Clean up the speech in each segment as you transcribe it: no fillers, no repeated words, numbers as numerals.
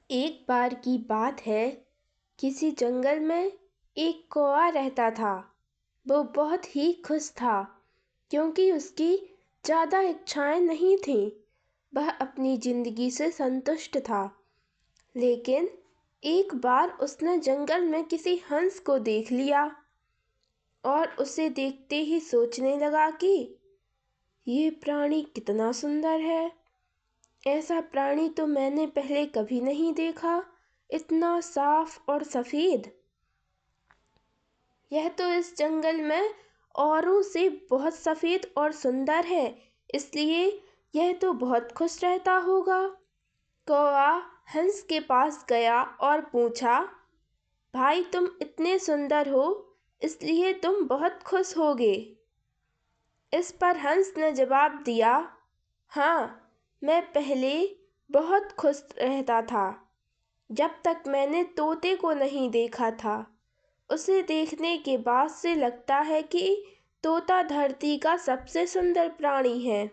एक बार की बात है, किसी जंगल में एक कौवा रहता था। वो बहुत ही खुश था क्योंकि उसकी ज़्यादा इच्छाएं नहीं थीं। वह अपनी ज़िंदगी से संतुष्ट था। लेकिन एक बार उसने जंगल में किसी हंस को देख लिया और उसे देखते ही सोचने लगा कि ये प्राणी कितना सुंदर है। ऐसा प्राणी तो मैंने पहले कभी नहीं देखा, इतना साफ और सफ़ेद। यह तो इस जंगल में औरों से बहुत सफ़ेद और सुंदर है, इसलिए यह तो बहुत खुश रहता होगा। कौवा हंस के पास गया और पूछा, भाई तुम इतने सुंदर हो, इसलिए तुम बहुत खुश होगे। इस पर हंस ने जवाब दिया, हाँ, मैं पहले बहुत खुश रहता था जब तक मैंने तोते को नहीं देखा था। उसे देखने के बाद से लगता है कि तोता धरती का सबसे सुंदर प्राणी है।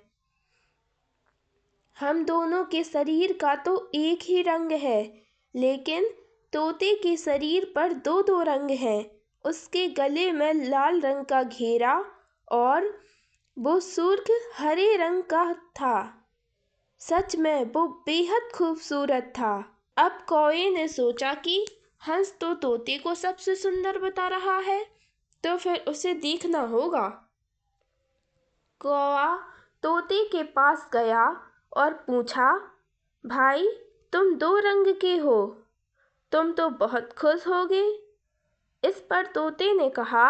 हम दोनों के शरीर का तो एक ही रंग है, लेकिन तोते के शरीर पर दो दो रंग हैं। उसके गले में लाल रंग का घेरा और वो सुर्ख हरे रंग का था। सच में वो बेहद खूबसूरत था। अब कौवे ने सोचा कि हंस तो तोते को सबसे सुंदर बता रहा है, तो फिर उसे देखना होगा। कौवा तोते के पास गया और पूछा, भाई तुम दो रंग के हो, तुम तो बहुत खुश होगे। इस पर तोते ने कहा,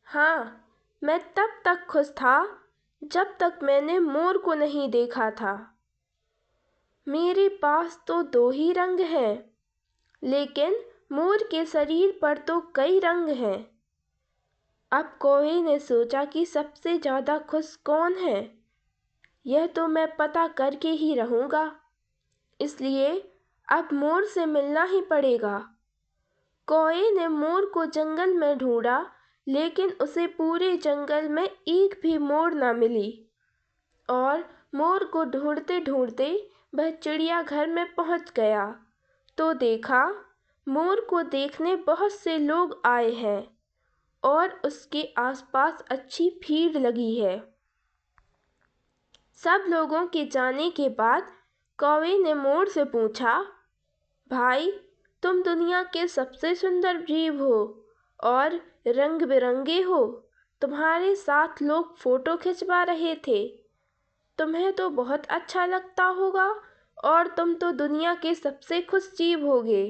हाँ, मैं तब तक खुश था जब तक मैंने मोर को नहीं देखा था। मेरे पास तो दो ही रंग हैं, लेकिन मोर के शरीर पर तो कई रंग हैं। अब कौवे ने सोचा कि सबसे ज़्यादा खुश कौन है, यह तो मैं पता करके ही रहूँगा। इसलिए अब मोर से मिलना ही पड़ेगा। कौवे ने मोर को जंगल में ढूंढा, लेकिन उसे पूरे जंगल में एक भी मोर न मिली। और मोर को ढूंढते ढूंढते वह चिड़ियाघर में पहुंच गया तो देखा मोर को देखने बहुत से लोग आए हैं और उसके आसपास अच्छी भीड़ लगी है। सब लोगों के जाने के बाद कौवे ने मोर से पूछा, भाई तुम दुनिया के सबसे सुंदर जीव हो और रंग बिरंगे हो। तुम्हारे साथ लोग फोटो खिंचवा रहे थे, तुम्हें तो बहुत अच्छा लगता होगा और तुम तो दुनिया के सबसे खुश जीव होगे।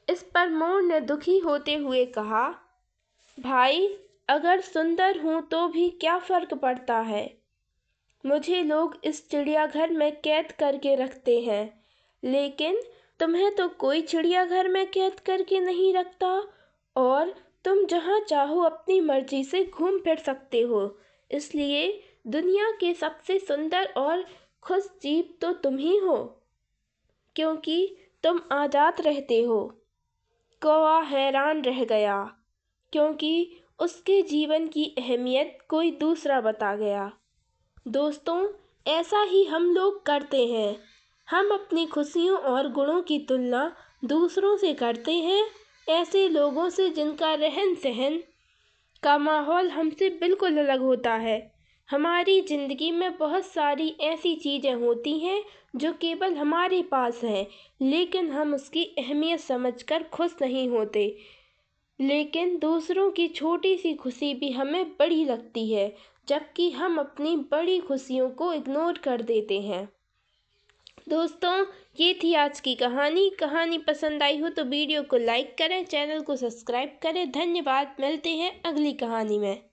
इस पर मोर ने दुखी होते हुए कहा, भाई अगर सुंदर हूँ तो भी क्या फ़र्क पड़ता है। मुझे लोग इस चिड़ियाघर में कैद करके रखते हैं, लेकिन तुम्हें तो कोई चिड़ियाघर में कैद करके नहीं रखता और तुम जहाँ चाहो अपनी मर्जी से घूम फिर सकते हो। इसलिए दुनिया के सबसे सुंदर और खुश जीव तो तुम ही हो, क्योंकि तुम आज़ाद रहते हो। कौवा हैरान रह गया, क्योंकि उसके जीवन की अहमियत कोई दूसरा बता गया। दोस्तों, ऐसा ही हम लोग करते हैं। हम अपनी खुशियों और गुणों की तुलना दूसरों से करते हैं, ऐसे लोगों से जिनका रहन सहन का माहौल हमसे बिल्कुल अलग होता है। हमारी ज़िंदगी में बहुत सारी ऐसी चीज़ें होती हैं जो केवल हमारे पास हैं, लेकिन हम उसकी अहमियत समझकर खुश नहीं होते। लेकिन दूसरों की छोटी सी खुशी भी हमें बड़ी लगती है, जबकि हम अपनी बड़ी खुशियों को इग्नोर कर देते हैं। दोस्तों, ये थी आज की कहानी पसंद आई हो तो वीडियो को लाइक करें, चैनल को सब्सक्राइब करें। धन्यवाद। मिलते हैं अगली कहानी में।